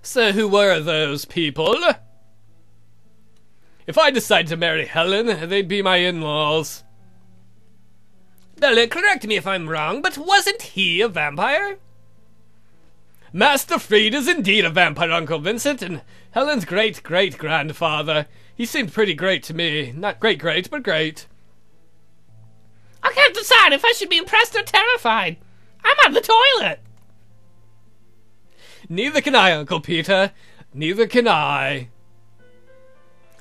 So who were those people? If I decide to marry Helen, they'd be my in-laws. Bella, correct me if I'm wrong, but wasn't he a vampire? Master Freed is indeed a vampire, Uncle Vincent, and Helen's great-great-grandfather. He seemed pretty great to me. Not great-great, but great. I can't decide if I should be impressed or terrified. I'm on the toilet. Neither can I, Uncle Peter. Neither can I.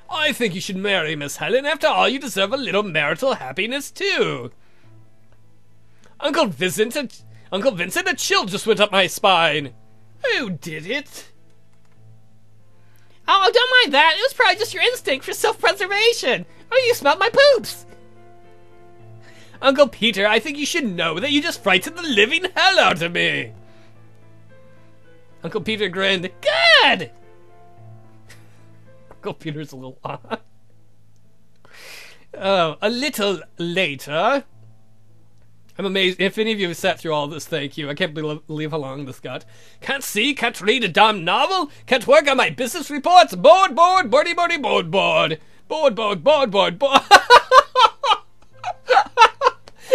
I think you should marry Miss Helen. After all, you deserve a little marital happiness, too. Uncle Vincent, a chill just went up my spine. Who did it? Oh, don't mind that. It was probably just your instinct for self-preservation. Oh, you smelled my poops. Uncle Peter, I think you should know that you just frightened the living hell out of me. Uncle Peter grinned. Good! Uncle Peter's a little odd. Oh, a little later. I'm amazed. If any of you have sat through all this, thank you. I can't believe how long this got. Can't see, can't read a damn novel, can't work on my business reports. Bored, boardy, board.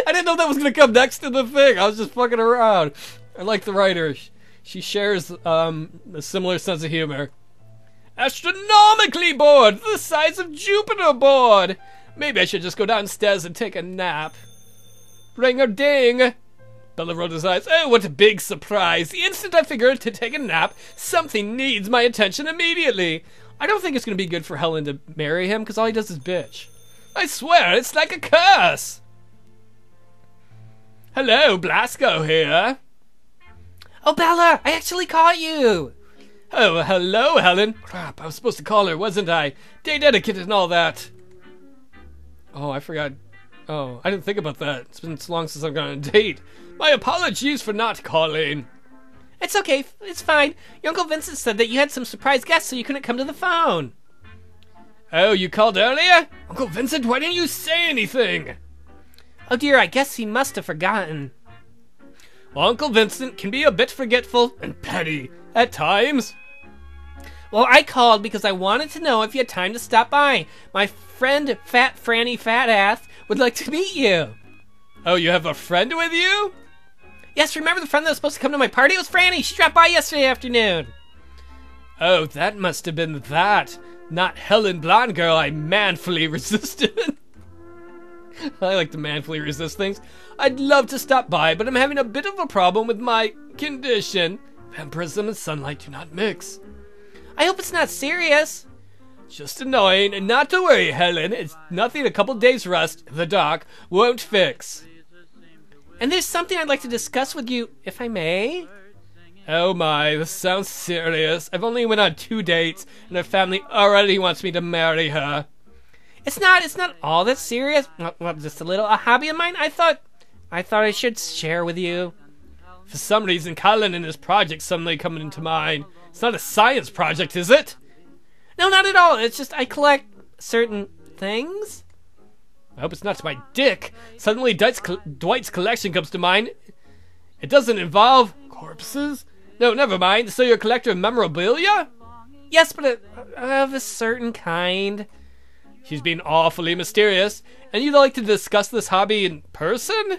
I didn't know that was going to come next to the thing. I was just fucking around. I like the writer. She shares a similar sense of humor. Astronomically bored. The size of Jupiter bored. Maybe I should just go downstairs and take a nap. Ring-a-ding. Bella rolled his eyes. Oh, what a big surprise. The instant I figured to take a nap, something needs my attention immediately. I don't think it's going to be good for Helen to marry him, because all he does is bitch. I swear, it's like a curse. Hello, Blasko here. Oh, Bella, I actually caught you. Oh, hello, Helen. Crap, I was supposed to call her, wasn't I? Date etiquette and all that. Oh, I forgot. Oh, I didn't think about that. It's been so long since I've gone on a date. My apologies for not calling. It's okay. It's fine. Your Uncle Vincent said that you had some surprise guests, so you couldn't come to the phone. Oh, you called earlier? Uncle Vincent, why didn't you say anything? Oh dear, I guess he must have forgotten. Well, Uncle Vincent can be a bit forgetful and petty at times. Well, I called because I wanted to know if you had time to stop by. My friend, Fat Franny Fatass, would like to meet you. Oh, you have a friend with you? Yes, remember the friend that was supposed to come to my party? It was Franny. She dropped by yesterday afternoon. Oh, that must have been that. Not Helen Blonde Girl I manfully resisted. I like to manfully resist things. I'd love to stop by, but I'm having a bit of a problem with my condition. Vampirism and sunlight do not mix. I hope it's not serious. Just annoying, and not to worry, Helen. It's nothing a couple days rest, the doc, won't fix. And there's something I'd like to discuss with you, if I may. Oh my, this sounds serious. I've only went on 2 dates, and her family already wants me to marry her. It's not all that serious. Well, just a hobby of mine. I thought I should share with you. For some reason, Colin and his project suddenly coming into mind. It's not a science project, is it? No, not at all. It's just I collect certain things. I hope it's not my dick. Suddenly Dwight's collection comes to mind. It doesn't involve corpses? No, never mind. So you're a collector of memorabilia? Yes, but of a certain kind. She's being awfully mysterious. And you'd like to discuss this hobby in person?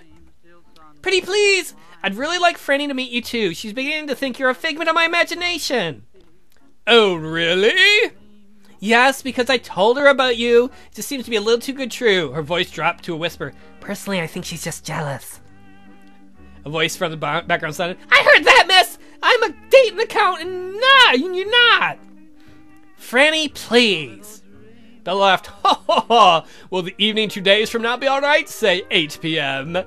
Pretty please. I'd really like Franny to meet you too. She's beginning to think you're a figment of my imagination. Oh, really? Yes, because I told her about you. It just seems to be a little too good true. Her voice dropped to a whisper. Personally, I think she's just jealous. A voice from the background sounded, I heard that, miss! I'm a dating accountant, and you're not! Franny, please. Bella laughed. Ha ha ha! Will the evening 2 days from now be alright? Say 8 p.m.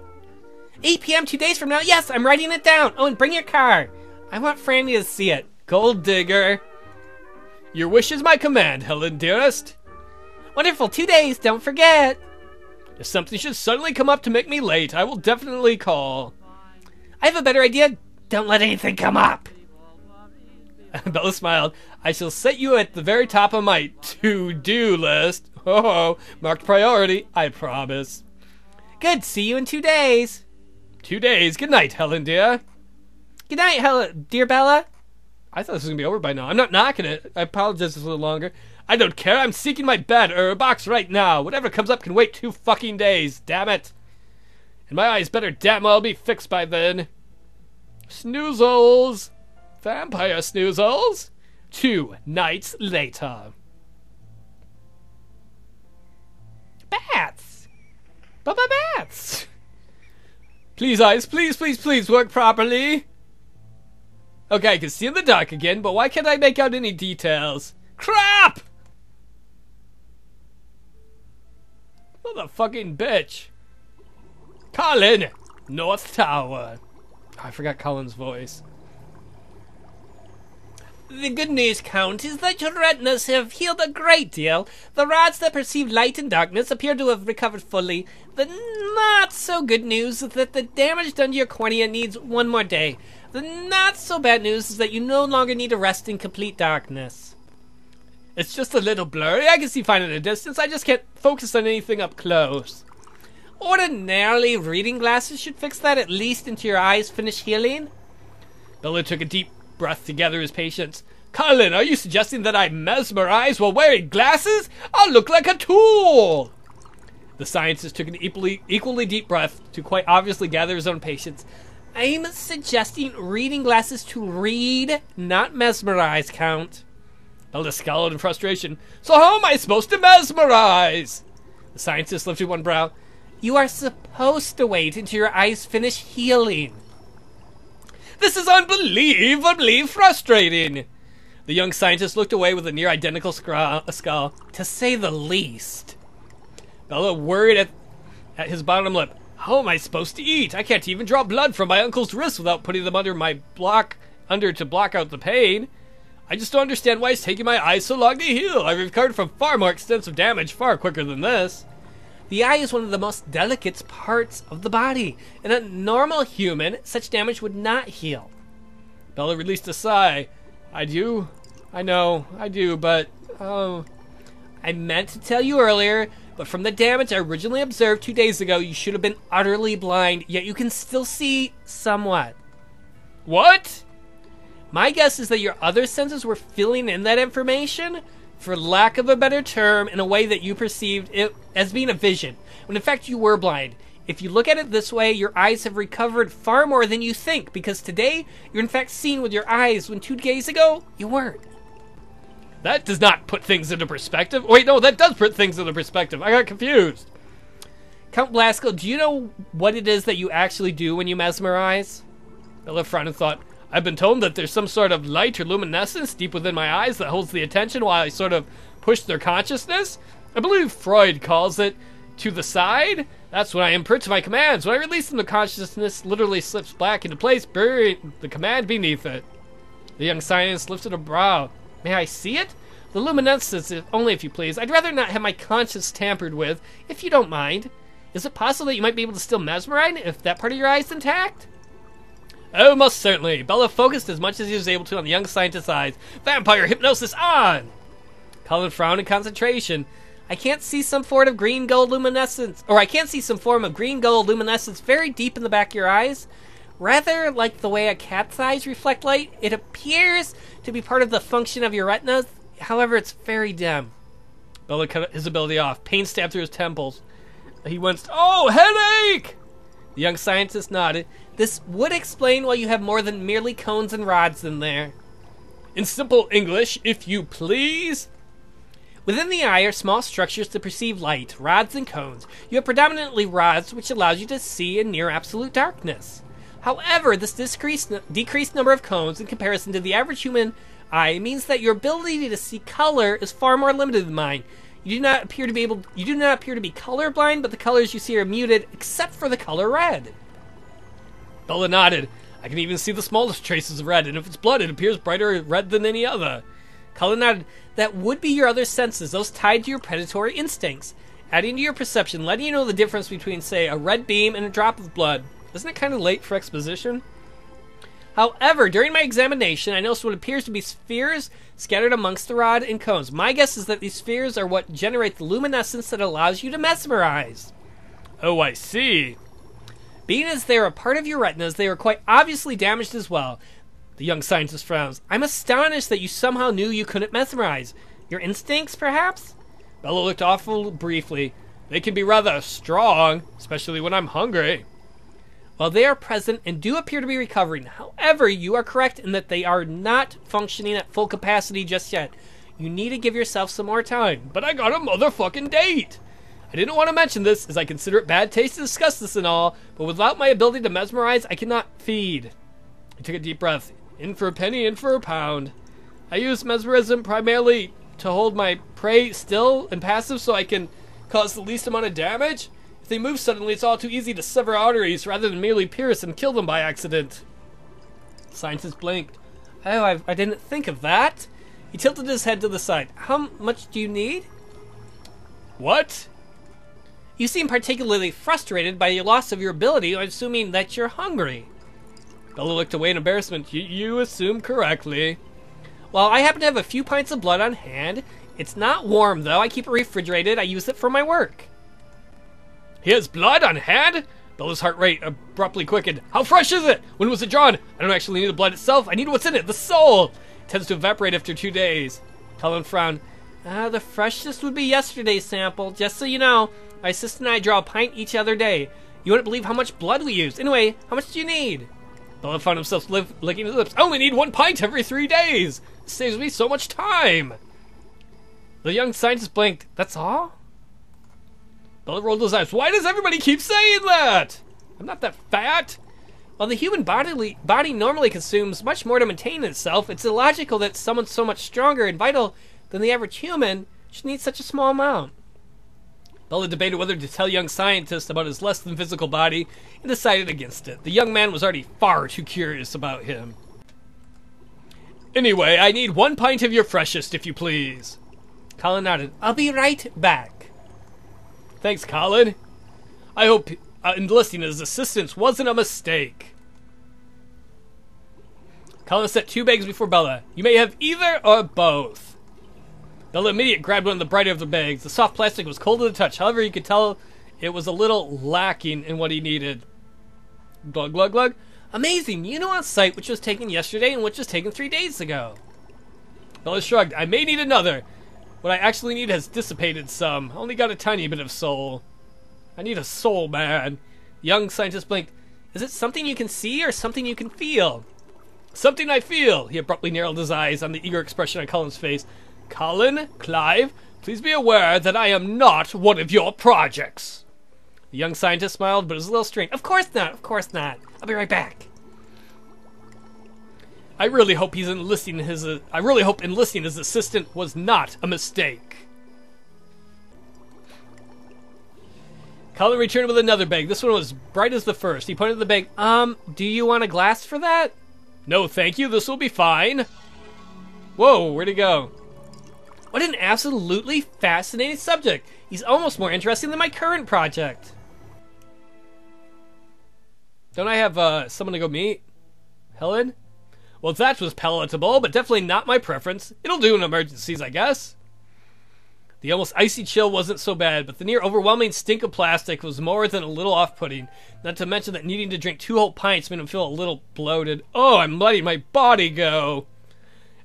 8 p.m. 2 days from now? Yes, I'm writing it down. Oh, and bring your car. I want Franny to see it. Gold digger. Your wish is my command, Helen, dearest. Wonderful. 2 days, don't forget. If something should suddenly come up to make me late, I will definitely call. I have a better idea. Don't let anything come up. Bella smiled. I shall set you at the very top of my to-do list. Oh, marked priority, I promise. Good. See you in 2 days. 2 days. Good night, Helen, dear. Good night, dear Bella. I thought this was going to be over by now. I'm not knocking it. I apologize a little longer. I don't care. I'm seeking my bed or a box right now. Whatever comes up can wait 2 fucking days. Damn it. And my eyes better damn well be fixed by then. Snoozles. Vampire snoozles. 2 nights later. Bats. Bats. Please, eyes. Please, please, please work properly. Okay, I can see in the dark again, but why can't I make out any details? Crap! Motherfucking bitch. Colin! North Tower. Oh, I forgot Colin's voice. The good news, Count, is that your retinas have healed a great deal. The rods that perceive light and darkness appear to have recovered fully. The not so good news is that the damage done to your cornea needs 1 more day. The not so bad news is that you no longer need to rest in complete darkness. It's just a little blurry. I can see fine at a distance. I just can't focus on anything up close. Ordinarily, reading glasses should fix that at least until your eyes finish healing. Bela took a deep breath to gather his patience. Colin, are you suggesting that I mesmerize while wearing glasses? I'll look like a tool! The scientist took an equally deep breath to quite obviously gather his own patience. I'm suggesting reading glasses to read, not mesmerize, Count. Bela scowled in frustration. So how am I supposed to mesmerize? The scientist lifted one brow. You are supposed to wait until your eyes finish healing. This is unbelievably frustrating. The young scientist looked away with a near identical scowl. To say the least. Bela worried at his bottom lip. How am I supposed to eat? I can't even draw blood from my uncle's wrists without putting them under to block out the pain. I just don't understand why it's taking my eyes so long to heal. I've recovered from far more extensive damage far quicker than this. The eye is one of the most delicate parts of the body. In a normal human, such damage would not heal. Bela released a sigh. I know, I do, but, I meant to tell you earlier, but from the damage I originally observed 2 days ago, you should have been utterly blind, yet you can still see somewhat. What? My guess is that your other senses were filling in that information, for lack of a better term, in a way that you perceived it as being a vision, when in fact you were blind. If you look at it this way, your eyes have recovered far more than you think, because today you're in fact seeing with your eyes when 2 days ago you weren't. That does not put things into perspective. Wait, no, that does put things into perspective. I got confused. Count Blasko, do you know what it is that you actually do when you mesmerize? Bela frowned and thought, I've been told that there's some sort of light or luminescence deep within my eyes that holds the attention while I sort of push their consciousness. I believe Freud calls it to the side. That's when I imprint my commands. When I release them, the consciousness literally slips back into place, burying the command beneath it. The young scientist lifted a brow. May I see it? The luminescence, only if you please. I'd rather not have my conscience tampered with, if you don't mind. Is it possible that you might be able to still mesmerize if that part of your eye is intact? Oh, most certainly. Bela focused as much as he was able to on the young scientist's eyes. Vampire hypnosis on! Colin frowned in concentration. I can't see some form of green-gold luminescence, very deep in the back of your eyes. Rather like the way a cat's eyes reflect light, it appears to be part of the function of your retinas. However, it's very dim. Bela cut his ability off. Pain stabbed through his temples. He winced. Oh, headache! The young scientist nodded. This would explain why you have more than merely cones and rods in there. In simple English, if you please. Within the eye are small structures to perceive light, rods and cones. You have predominantly rods, which allows you to see in near absolute darkness. However, this decreased number of cones in comparison to the average human eye means that your ability to see color is far more limited than mine. You do not appear to be colorblind, but the colors you see are muted except for the color red. Bela nodded. I can even see the smallest traces of red, and if it's blood, it appears brighter red than any other. Colin nodded. That would be your other senses, those tied to your predatory instincts, adding to your perception, letting you know the difference between, say, a red beam and a drop of blood. Isn't it kind of late for exposition? However, during my examination, I noticed what appears to be spheres scattered amongst the rod and cones. My guess is that these spheres are what generate the luminescence that allows you to mesmerize. Oh, I see. Being as they are a part of your retinas, they are quite obviously damaged as well. The young scientist frowns. I'm astonished that you somehow knew you couldn't mesmerize. Your instincts, perhaps? Bella looked awful briefly. They can be rather strong, especially when I'm hungry. Well, they are present and do appear to be recovering. However, you are correct in that they are not functioning at full capacity just yet. You need to give yourself some more time. But I got a motherfucking date! I didn't want to mention this, as I consider it bad taste to discuss this and all, but without my ability to mesmerize, I cannot feed. I took a deep breath. In for a penny, in for a pound. I use mesmerism primarily to hold my prey still and passive so I can cause the least amount of damage. If they move suddenly, it's all too easy to sever arteries rather than merely pierce and kill them by accident. The scientist blinked. Oh, I didn't think of that. He tilted his head to the side. How much do you need? What? You seem particularly frustrated by your loss of your ability, assuming that you're hungry. Bella looked away in embarrassment. You assume correctly. Well, I happen to have a few pints of blood on hand. It's not warm, though. I keep it refrigerated. I use it for my work. He has blood on hand? Bella's heart rate abruptly quickened. How fresh is it? When was it drawn? I don't actually need the blood itself. I need what's in it, the soul. It tends to evaporate after 2 days. Helen frowned. The freshest would be yesterday's sample. Just so you know, my sister and I draw a pint each other day. You wouldn't believe how much blood we use. Anyway, how much do you need? Bella found himself licking his lips. I only need 1 pint every 3 days. It saves me so much time. The young scientist blinked. That's all? Bella rolled his eyes. Why does everybody keep saying that? I'm not that fat. While the human body normally consumes much more to maintain itself, it's illogical that someone so much stronger and vital than the average human should need such a small amount. Bella debated whether to tell young scientist about his less than physical body and decided against it. The young man was already far too curious about him. Anyway, I need 1 pint of your freshest, if you please. Colin nodded. I'll be right back. Thanks, Colin. I hope enlisting his assistance wasn't a mistake. Colin set 2 bags before Bella. You may have either or both. Bella immediately grabbed one of the brighter of the bags. The soft plastic was cold to the touch. However, you could tell it was a little lacking in what he needed. Glug, glug, glug. Amazing. You know on site which was taken yesterday and which was taken 3 days ago. Bella shrugged. I may need another. What I actually need has dissipated some. I only got a tiny bit of soul. I need a soul, man. The young scientist blinked. Is it something you can see or something you can feel? Something I feel. He abruptly narrowed his eyes on the eager expression on Colin's face. Colin, Clive, please be aware that I am not one of your projects. The young scientist smiled, but it was a little strained. Of course not, of course not. I'll be right back. I really hope enlisting his assistant was not a mistake. Colin returned with another bag. This one was bright as the first. He pointed to the bag. Do you want a glass for that? No, thank you. This will be fine. Whoa, where'd he go? What an absolutely fascinating subject. He's almost more interesting than my current project. Don't I have someone to go meet? Helen? Well, that was palatable, but definitely not my preference. It'll do in emergencies, I guess. The almost icy chill wasn't so bad, but the near overwhelming stink of plastic was more than a little off-putting. Not to mention that needing to drink 2 whole pints made him feel a little bloated. Oh, I'm letting my body go.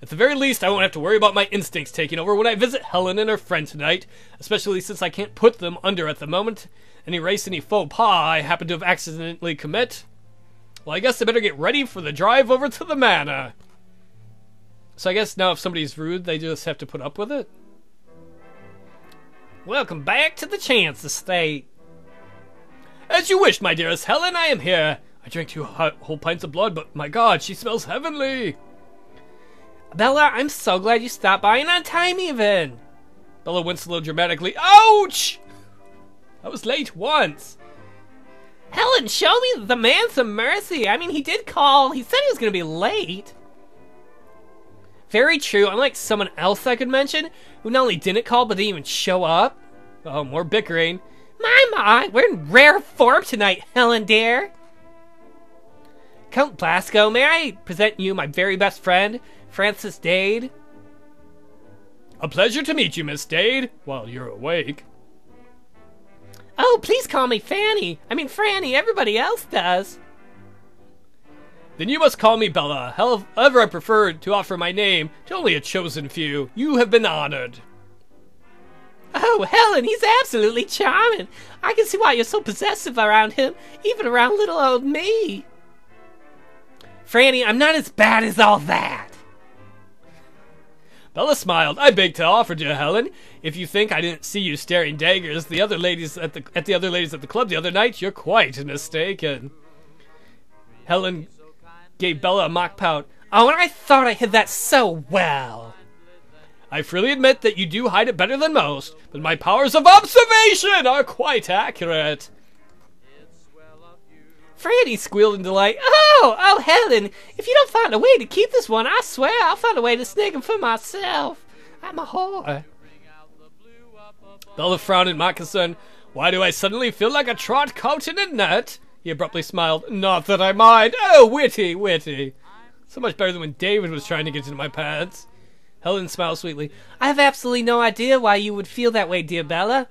At the very least, I won't have to worry about my instincts taking over when I visit Helen and her friend tonight, especially since I can't put them under at the moment and erase any faux pas I happen to have accidentally commit. Well, I guess I better get ready for the drive over to the manor. So I guess now if somebody's rude, they just have to put up with it? Welcome back to the Chance Estate. As you wish, my dearest Helen, I am here. I drank 2 whole pints of blood, but my God, she smells heavenly. Bella, I'm so glad you stopped by and untie me even. Bella winced a little dramatically. Ouch! I was late once. Helen, show me the man some mercy. I mean, he did call. He said he was going to be late. Very true. Unlike someone else I could mention, who not only didn't call, but didn't even show up. Oh, more bickering. My, we're in rare form tonight, Helen dear. Count Blasco, may I present you my very best friend, Francis Dade? A pleasure to meet you, Miss Dade, while you're awake. Oh, please call me Fanny. I mean, Franny, everybody else does. Then you must call me Bella. However, I prefer to offer my name to only a chosen few. You have been honored. Oh, Helen, he's absolutely charming. I can see why you're so possessive around him, even around little old me. Franny, I'm not as bad as all that. Bella smiled. I beg to offer to Helen. If you think I didn't see you staring daggers at the other ladies at the club the other night, you're quite mistaken. Helen gave Bella a mock pout. Oh, and I thought I hid that so well. I freely admit that you do hide it better than most, but my powers of observation are quite accurate. Franny squealed in delight. Oh, Helen, if you don't find a way to keep this one, I swear I'll find a way to snag him for myself. I'm a whore. Bella frowned in mock concern. Why do I suddenly feel like a trot caught in a net? He abruptly smiled. Not that I mind. Oh, witty, witty. So much better than when David was trying to get into my pants. Helen smiled sweetly. I have absolutely no idea why you would feel that way, dear Bella.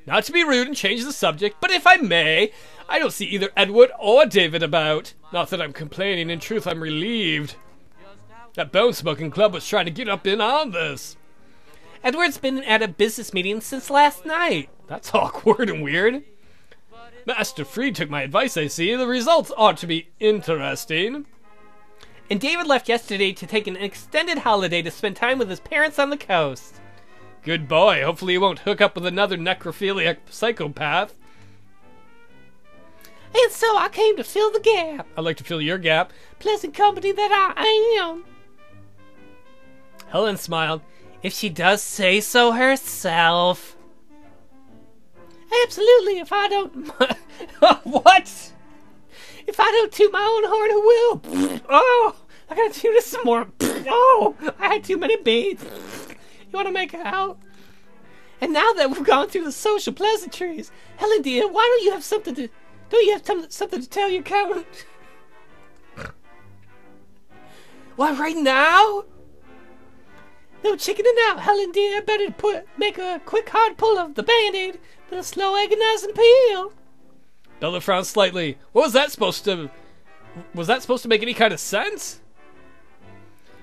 Not to be rude and change the subject, but if I may, I don't see either Edward or David about. Not that I'm complaining. In truth, I'm relieved. That bone-smoking club was trying to get up in on this. Edward's been at a business meeting since last night. That's awkward and weird. Master Freed took my advice, I see. The results ought to be interesting. And David left yesterday to take an extended holiday to spend time with his parents on the coast. Good boy. Hopefully he won't hook up with another necrophiliac psychopath. And so I came to fill the gap. I'd like to fill your gap. Pleasant company that I am. Helen smiled. If she does say so herself. Absolutely, if I don't... What? If I don't toot my own horn, who will? Oh, I gotta toot it some more. Oh, I had too many beads. You wanna make out? And now that we've gone through the social pleasantries, Helen dear, why don't you have something to... Don't you have something to tell your Count? What, right now? No chickening out, Helen dear. Better make a quick hard pull of the band-aid than a slow agonizing peel. Bella frowned slightly. Was that supposed to make any kind of sense?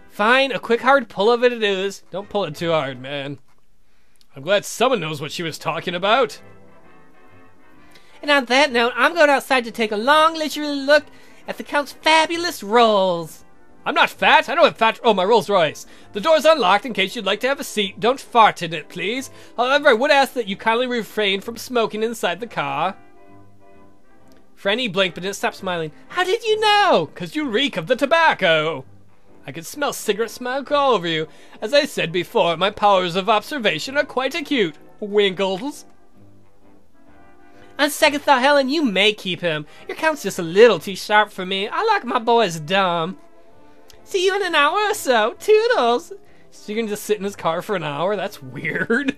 Fine, a quick hard pull of it is. Don't pull it too hard, man. I'm glad someone knows what she was talking about. And on that note, I'm going outside to take a long, leisurely look at the Count's fabulous rolls. I'm not fat. I don't have fat. Oh, my Rolls Royce. The door's unlocked in case you'd like to have a seat. Don't fart in it, please. However, I would ask that you kindly refrain from smoking inside the car. Franny blinked but didn't stop smiling. How did you know? 'Cause you reek of the tobacco. I can smell cigarette smoke all over you. As I said before, my powers of observation are quite acute. Winkles. On second thought, Helen, you may keep him. Your Count's just a little too sharp for me. I like my boys dumb. See you in an hour or so. Toodles. So you're gonna just sit in his car for an hour? That's weird.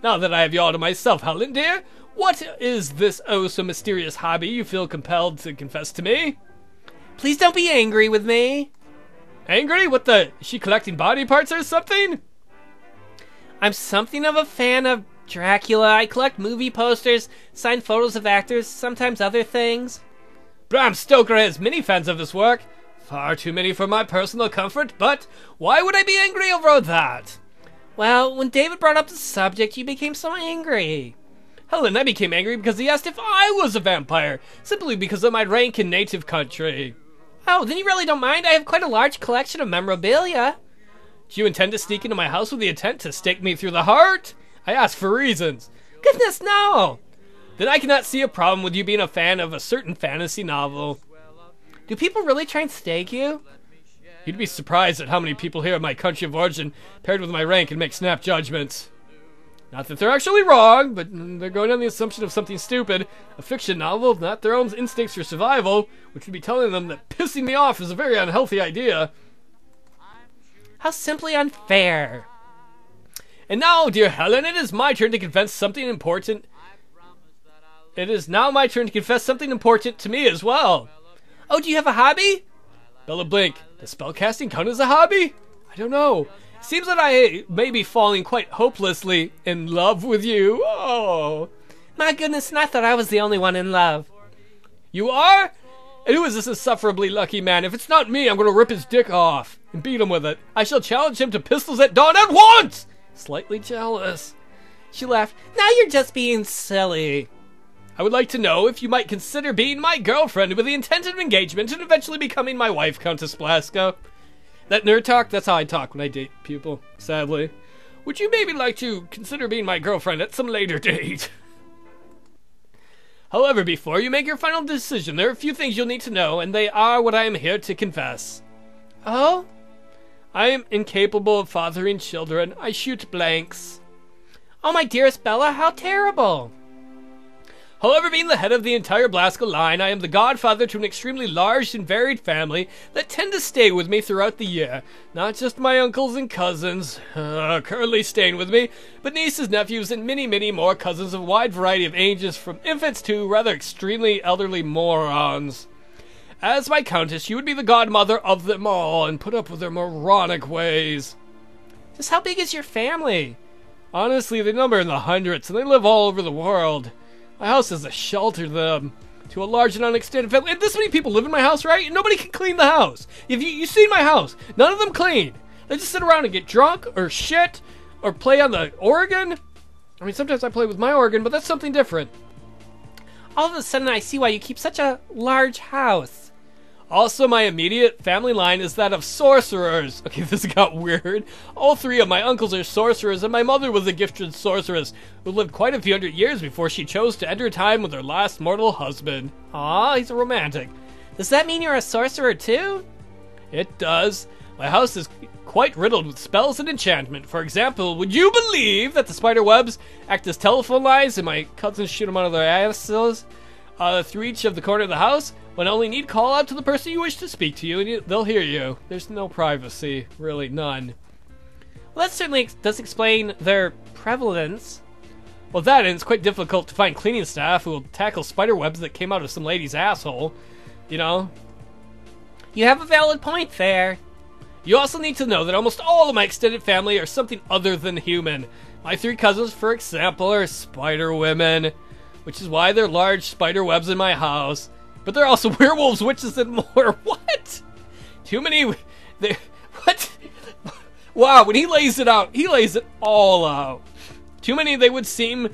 Now that I have you all to myself, Helen dear, what is this oh so mysterious hobby you feel compelled to confess to me? Please don't be angry with me. Angry? What the? Is she collecting body parts or something? I'm something of a fan of Dracula. I collect movie posters, signed photos of actors, sometimes other things. Bram Stoker has many fans of this work. Far too many for my personal comfort, but why would I be angry over that? Well, when David brought up the subject, you became so angry. Helen, I became angry because he asked if I was a vampire, simply because of my rank in native country. Oh, then you really don't mind? I have quite a large collection of memorabilia. Do you intend to sneak into my house with the intent to stake me through the heart? I ask for reasons. Goodness, no! Then I cannot see a problem with you being a fan of a certain fantasy novel. Do people really try and stake you? You'd be surprised at how many people here in my country of origin, paired with my rank, and make snap judgments. Not that they're actually wrong, but they're going on the assumption of something stupid. A fiction novel, not their own instincts for survival, which would be telling them that pissing me off is a very unhealthy idea. How simply unfair. And now, dear Helen, it is my turn to confess something important. It is now my turn to confess something important to me as well. Oh, do you have a hobby? Bella blinked. Does spellcasting count as a hobby? I don't know. It seems that I may be falling quite hopelessly in love with you. Oh. My goodness, and I thought I was the only one in love. You are? And who is this insufferably lucky man? If it's not me, I'm going to rip his dick off and beat him with it. I shall challenge him to pistols at dawn at once! Slightly jealous. She laughed. Now you're just being silly. I would like to know if you might consider being my girlfriend with the intent of engagement and eventually becoming my wife, Countess Blasko. That nerd talk, that's how I talk when I date people, sadly. Would you maybe like to consider being my girlfriend at some later date? However, before you make your final decision, there are a few things you'll need to know, and they are what I am here to confess. Oh? I am incapable of fathering children. I shoot blanks. Oh, my dearest Bella, how terrible. However, being the head of the entire Blasko line, I am the godfather to an extremely large and varied family that tend to stay with me throughout the year. Not just my uncles and cousins, currently staying with me, but nieces, nephews, and many, many more cousins of a wide variety of ages, from infants to rather extremely elderly morons. As my countess, you would be the godmother of them all and put up with their moronic ways. Just how big is your family? Honestly, they number in the hundreds, and they live all over the world. My house is a shelter to them, to a large and unextended family. And this many people live in my house, right? And nobody can clean the house. If you see my house, none of them clean. They just sit around and get drunk or shit or play on the organ. I mean, sometimes I play with my organ, but that's something different. All of a sudden, I see why you keep such a large house. Also, my immediate family line is that of sorcerers. Okay, this got weird. All three of my uncles are sorcerers, and my mother was a gifted sorceress who lived quite a few hundred years before she chose to enter time with her last mortal husband. Aw, he's a romantic. Does that mean you're a sorcerer too? It does. My house is quite riddled with spells and enchantment. For example, would you believe that the spider webs act as telephone lines and my cousins shoot them out of their asses through each of the corner of the house? When only need call out to the person you wish to speak to you, and they'll hear you. There's no privacy, really, none. Well, that certainly does explain their prevalence. Well, that, and it's quite difficult to find cleaning staff who will tackle spider webs that came out of some lady's asshole. You know? You have a valid point there. You also need to know that almost all of my extended family are something other than human. My three cousins, for example, are spider women, which is why there are large spider webs in my house. But they're also werewolves, witches, and more. What? Too many... What? Wow, when he lays it out, he lays it all out. Too many they would seem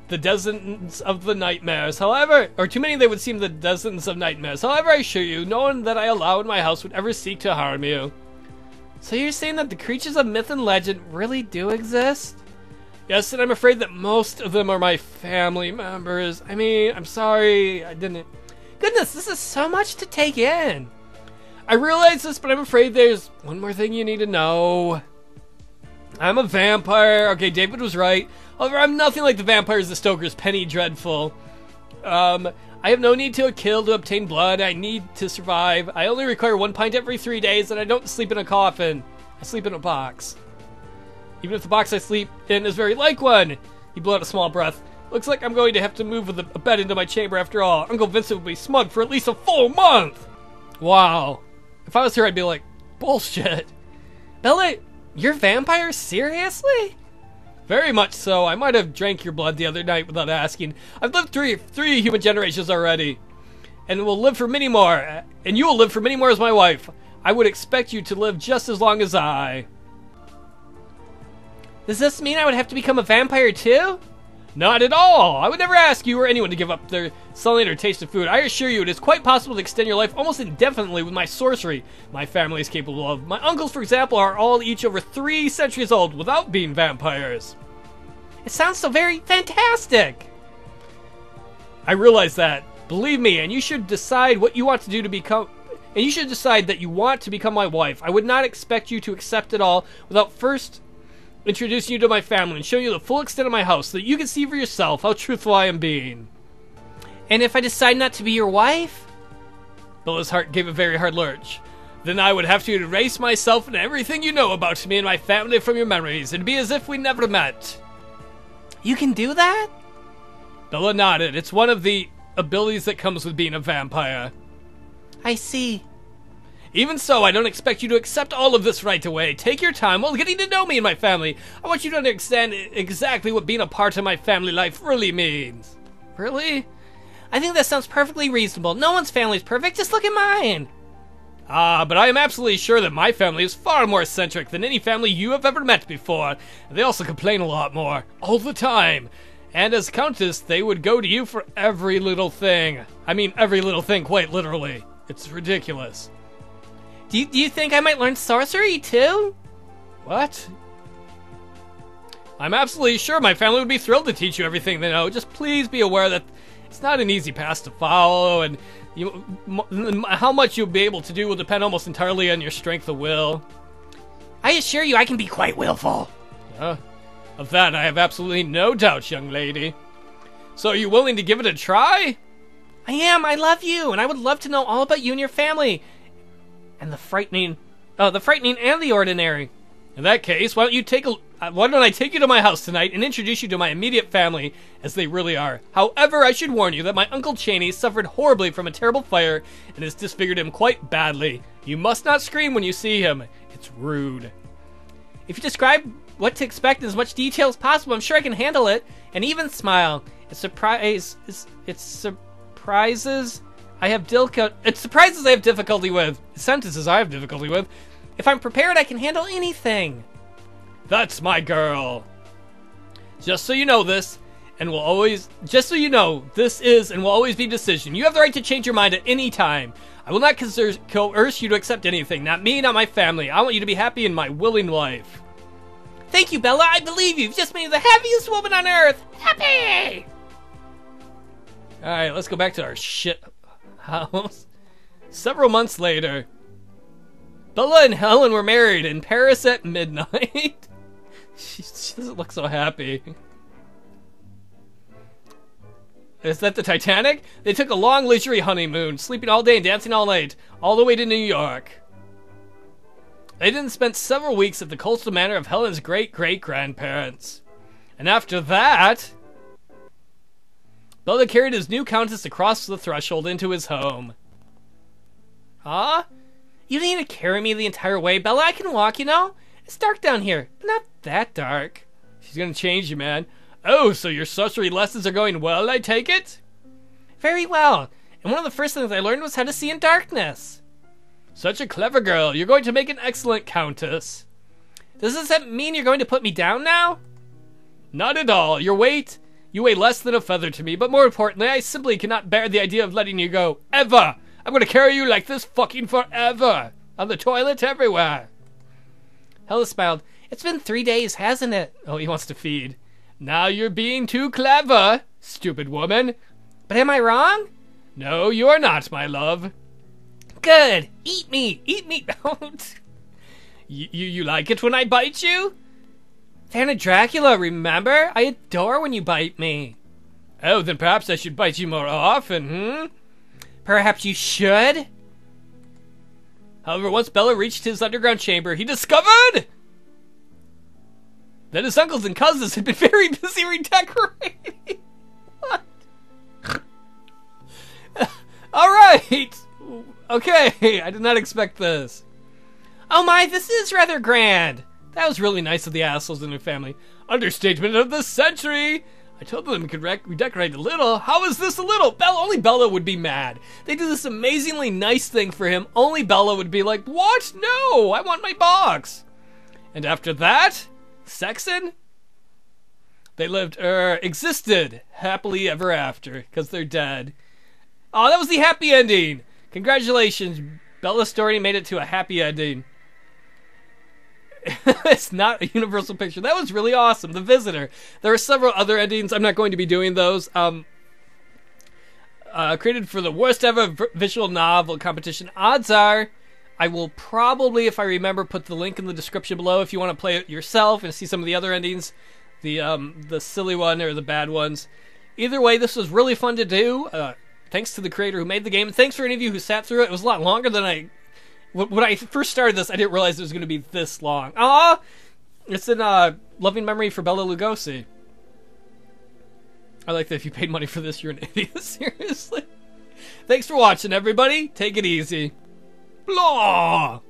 the dozens of the nightmares. However, or too many they would seem the dozens of nightmares. However, I assure you, no one that I allow in my house would ever seek to harm you. So you're saying that the creatures of myth and legend really do exist? Yes, and I'm afraid that most of them are my family members. I mean, I'm sorry, I didn't... Goodness, this is so much to take in. I realize this, but I'm afraid there's one more thing you need to know. I'm a vampire. Okay, David was right. However, I'm nothing like the vampires of Stoker's Penny Dreadful. I have no need to kill to obtain blood. I need to survive. I only require 1 pint every 3 days, and I don't sleep in a coffin. I sleep in a box. Even if the box I sleep in is very like one. He blew out a small breath. Looks like I'm going to have to move with a bed into my chamber after all. Uncle Vincent will be smug for at least a full month. Wow. If I was here, I'd be like, bullshit. Bella, you're vampires? Seriously? Very much so. I might have drank your blood the other night without asking. I've lived three human generations already. And will live for many more. And you will live for many more as my wife. I would expect you to live just as long as I. Does this mean I would have to become a vampire too? Not at all! I would never ask you or anyone to give up their sunlight or taste of food. I assure you it is quite possible to extend your life almost indefinitely with my sorcery my family is capable of. My uncles, for example, are all each over 3 centuries old without being vampires. It sounds so very fantastic! I realize that. Believe me, and you should decide what you want to do to become... And you should decide that you want to become my wife. I would not expect you to accept it all without first... introducing you to my family and show you the full extent of my house so that you can see for yourself how truthful I am being. And if I decide not to be your wife? Bella's heart gave a very hard lurch. Then I would have to erase myself and everything you know about me and my family from your memories. It'd be as if we never met. You can do that? Bella nodded. It's one of the abilities that comes with being a vampire. I see. Even so, I don't expect you to accept all of this right away. Take your time while getting to know me and my family. I want you to understand exactly what being a part of my family life really means. Really? I think that sounds perfectly reasonable. No one's family is perfect. Just look at mine. But I am absolutely sure that my family is far more eccentric than any family you have ever met before. They also complain a lot more, all the time. And as Countess, they would go to you for every little thing. I mean, every little thing, quite literally. It's ridiculous. Do you think I might learn sorcery, too? What? I'm absolutely sure my family would be thrilled to teach you everything they know. Just please be aware that it's not an easy path to follow, and how much you'll be able to do will depend almost entirely on your strength of will. I assure you I can be quite willful. Of that I have absolutely no doubt, young lady. So are you willing to give it a try? I am. I love you, and I would love to know all about you and your family. And the frightening and the ordinary. In that case, why don't I take you to my house tonight and introduce you to my immediate family, as they really are. However, I should warn you that my Uncle Chaney suffered horribly from a terrible fire and has disfigured him quite badly. You must not scream when you see him. It's rude. If you describe what to expect in as much detail as possible, I'm sure I can handle it. And even smile. It's surprises I have difficulty with. Sentences I have difficulty with. If I'm prepared, I can handle anything. That's my girl. Just so you know this is and will always be decision. You have the right to change your mind at any time. I will not coerce you to accept anything. Not me, not my family. I want you to be happy in my willing life. Thank you, Bella. I believe you. You've just made me the happiest woman on earth. Happy! Alright, let's go back to our shit house. Several months later, Bella and Helen were married in Paris at midnight. She doesn't look so happy. Is that the Titanic? They took a long leisurely honeymoon, sleeping all day and dancing all night, all the way to New York. They then spent several weeks at the coastal manor of Helen's great-great-grandparents. And after that, Bella carried his new countess across the threshold into his home. Huh? You don't need to carry me the entire way, Bella. I can walk, you know? It's dark down here, but not that dark. She's gonna change you, man. Oh, so your sorcery lessons are going well, I take it? Very well. And one of the first things I learned was how to see in darkness. Such a clever girl. You're going to make an excellent countess. Does this mean you're going to put me down now? Not at all. You weigh less than a feather to me, but more importantly, I simply cannot bear the idea of letting you go. Ever! I'm gonna carry you like this fucking forever! On the toilet, everywhere! Helen smiled. It's been 3 days, hasn't it? Oh, he wants to feed. Now you're being too clever, stupid woman. But am I wrong? No, you are not, my love. Good! Eat me! Eat me! Don't! You like it when I bite you? Vanna Dracula, remember? I adore when you bite me. Oh, then perhaps I should bite you more often, Perhaps you should? However, once Bella reached his underground chamber, he discovered that his uncles and cousins had been very busy redecorating. What? Alright! Okay, I did not expect this. Oh my, this is rather grand. That was really nice of the assholes in their family. Understatement of the century! I told them we could redecorate a little. How is this a little? Only Bella would be mad. They did this amazingly nice thing for him. Only Bella would be like, what? No, I want my box. And after that, Sexton? They existed happily ever after, because they're dead. Oh, that was the happy ending. Congratulations, Bella Story made it to a happy ending. It's not a universal picture. That was really awesome. The Visitor. There are several other endings. I'm not going to be doing those. Created for the worst ever visual novel competition. Odds are, I will probably, if I remember, put the link in the description below if you want to play it yourself and see some of the other endings. The silly one or the bad ones. Either way, this was really fun to do. Thanks to the creator who made the game. And thanks for any of you who sat through it. It was a lot longer than when I first started this, I didn't realize it was going to be this long. Aw! It's in loving memory for Bela Lugosi. I like that if you paid money for this, you're an idiot. Seriously. Thanks for watching, everybody. Take it easy. Blah!